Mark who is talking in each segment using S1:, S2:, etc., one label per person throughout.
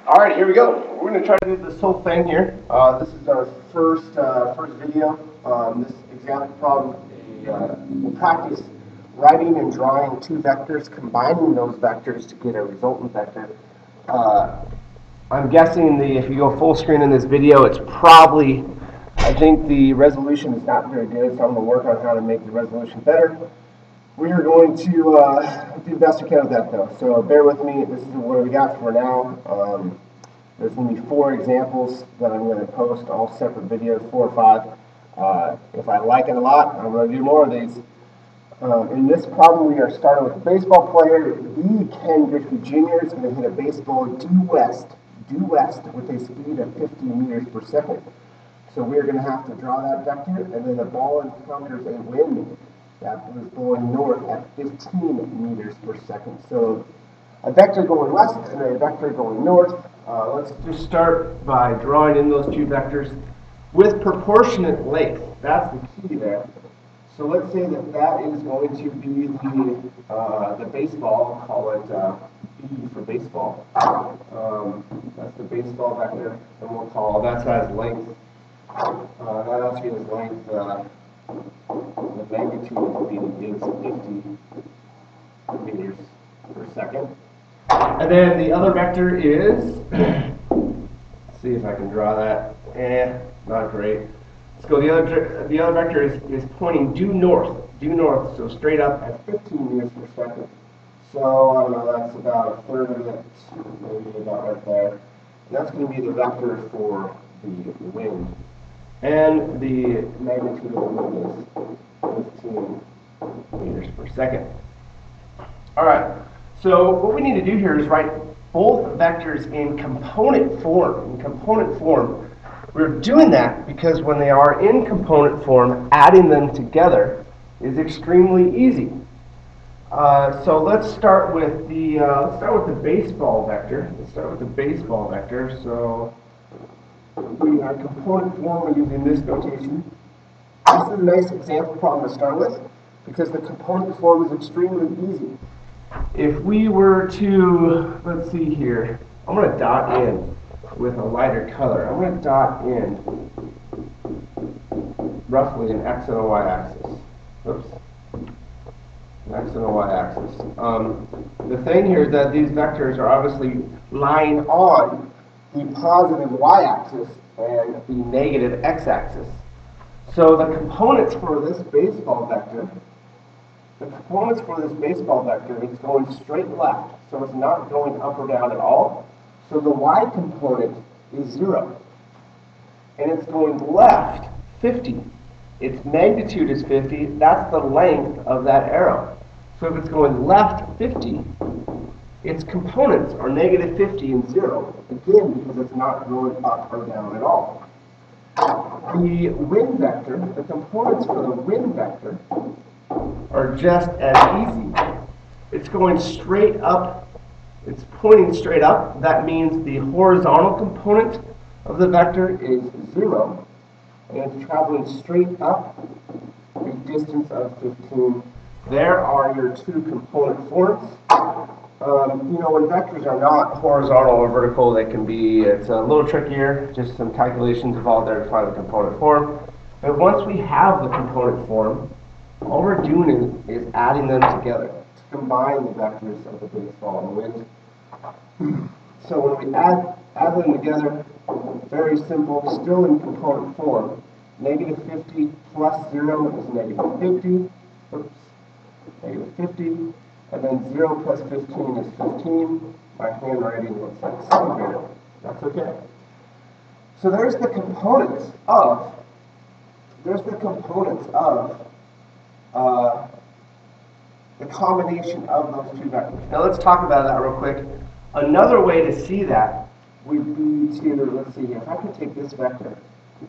S1: All right, here we go. We're going to try to do this whole thing here. This is our first video. This example problem, we'll practice writing and drawing two vectors, combining those vectors to get a resultant vector. I'm guessing if you go full screen in this video, it's probably, I think the resolution is not very good, so I'm going to work on how to make the resolution better. We are going to do the best we can with that, though. So bear with me. This is what we got for now. There's going to be 4 examples that I'm going to post, all separate videos, 4 or 5. If I like it a lot, I'm going to do more of these. In this problem, we are starting with a baseball player. B. Ken Griffey Jr. is going to hit a baseball due west with a speed of 50 meters per second. So we're going to have to draw that vector, and then the ball encounters a wind that is blowing north at 15 meters per second. So a vector going west and a vector going north. Let's just start by drawing in those two vectors with proportionate length. That's the key there. So let's say that is going to be the baseball. I'll call it B for baseball. That's the baseball vector, and we'll call that has length. That actually is length. The magnitude of the beam is 50 meters per second. And then the other vector is, let's see if I can draw that. Not great. Let's go. The other vector is pointing due north, so straight up at 15 meters per second. So I don't know, that's about a third of it, maybe about right there. And that's going to be the vector for the wind. And the magnitude of the wind is 15 meters per second. All right, so what we need to do here is write both vectors in component form. We're doing that because when they are in component form, adding them together is extremely easy. So let's start with the baseball vector. So we are component form using this notation. This is a nice example problem to start with because the component form is extremely easy. If we were to, let's see here, I'm going to dot in with a lighter color. I'm going to dot in roughly an x and a y axis. Oops. An x and a y axis. The thing here is that these vectors are obviously lying on the positive y-axis and the negative x-axis. So the components for this baseball vector, is going straight left, so it's not going up or down at all. So the y component is 0. And it's going left 50. Its magnitude is 50. That's the length of that arrow. So if it's going left 50, its components are negative 50 and 0, again, because it's not going up or down at all. The wind vector, the components for the wind vector are just as easy. It's going straight up, it's pointing straight up. That means the horizontal component of the vector is 0, and it's traveling straight up a distance of 15. There are your two component forms. When vectors are not horizontal or vertical, they can be, it's a little trickier, just some calculations involved there to find the component form. But once we have the component form, all we're doing is adding them together to combine the vectors of the baseball and the wind. So when we add them together, very simple, still in component form. Negative 50 plus 0 is negative 50. Oops. Negative 50. And then 0 plus 15 is 15. My handwriting looks like some here. That's okay. So there's the components of the combination of those two vectors. Now let's talk about that real quick. Another way to see that would be to, let's see here, if I could take this vector,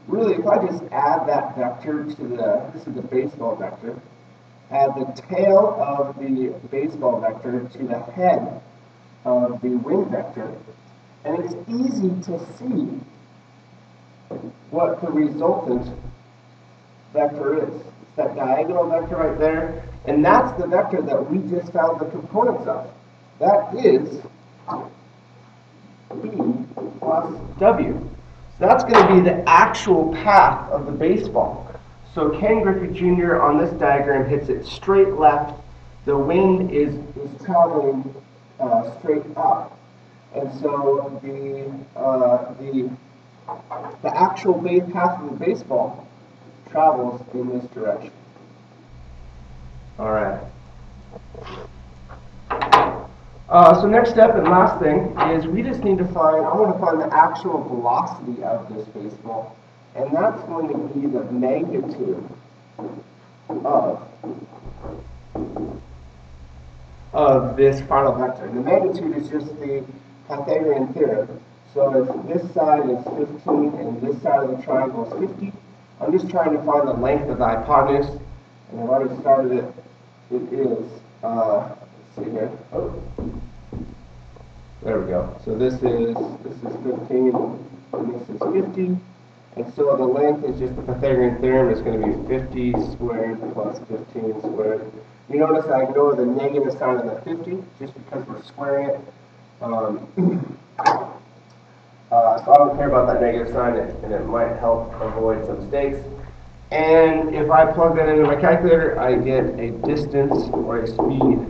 S1: really if I just add that vector to this is the baseball vector, add the tail of the baseball vector to the head of the wind vector, and it's easy to see what the resultant vector is. It's that diagonal vector right there, and that's the vector that we just found the components of. That is B plus W. So that's going to be the actual path of the baseball. So Ken Griffey Jr. on this diagram hits it straight left. The wind is traveling straight up. And so the actual base path of the baseball travels in this direction. All right. So next step and last thing is we just need to find, I want to find the actual velocity of this baseball, and that's going to be the magnitude of this final vector. And the magnitude is just the Pythagorean theorem. So if this side is 15 and this side of the triangle is 50, I'm just trying to find the length of the hypotenuse, and I've already started it. It is, let's see here. Oh. There we go. So this is 15 and this is 50. And so the length is just the Pythagorean theorem. It's going to be 50 squared plus 15 squared. You notice I ignore the negative sign of the 50 just because we're squaring it. So I don't care about that negative sign, and it might help avoid some mistakes. And if I plug that into my calculator, I get a distance or a speed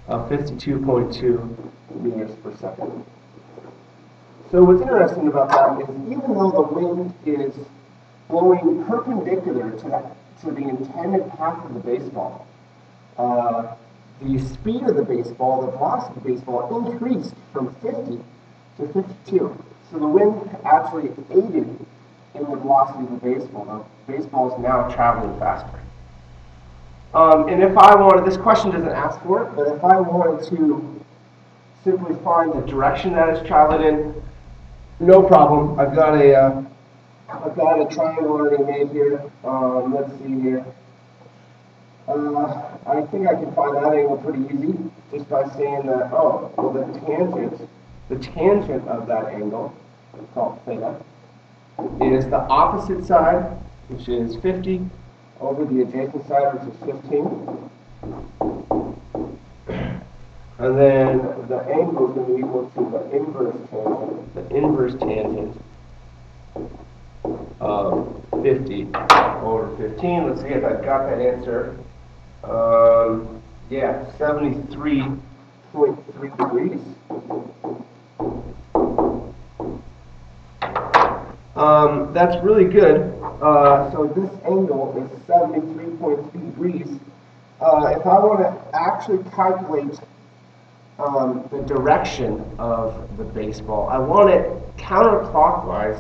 S1: of 52.2 meters per second. So what's interesting about that is even though the wind is blowing perpendicular to the intended path of the baseball, the speed of the baseball, the velocity of the baseball increased from 50 to 52. So the wind actually aided in the velocity of the baseball. The baseball is now traveling faster. And if I wanted, this question doesn't ask for it, but if I wanted to simply find the direction that it's traveling in, no problem. I've got a triangle already made here. Let's see here. I think I can find that angle pretty easy just by saying that, oh, well, the tangent of that angle, called theta, is the opposite side, which is 50, over the adjacent side, which is 15. And then the angle is going to be equal to the inverse tangent of 50 over 15. Let's see if I've got that answer. Yeah, 73.3 degrees. That's really good. So this angle is 73.3 degrees. If I want to actually calculate the direction of the baseball, I want it counterclockwise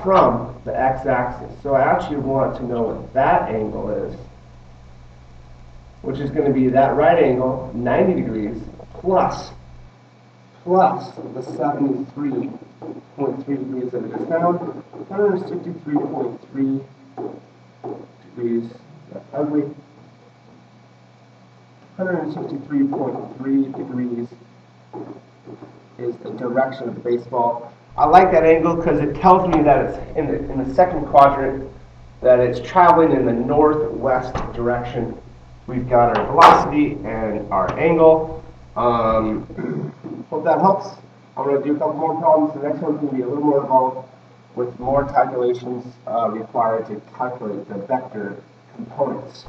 S1: from the x-axis. So I actually want to know what that angle is, which is going to be that right angle, 90 degrees, plus the 73.3 degrees that we just found, 163.3 degrees, that's ugly, 163.3 degrees is the direction of the baseball. I like that angle because it tells me that it's in the second quadrant, that it's traveling in the northwest direction. We've got our velocity and our angle. Hope that helps. I'm going to do a couple more problems. The next one's going to be a little more involved with more calculations required to calculate the vector components.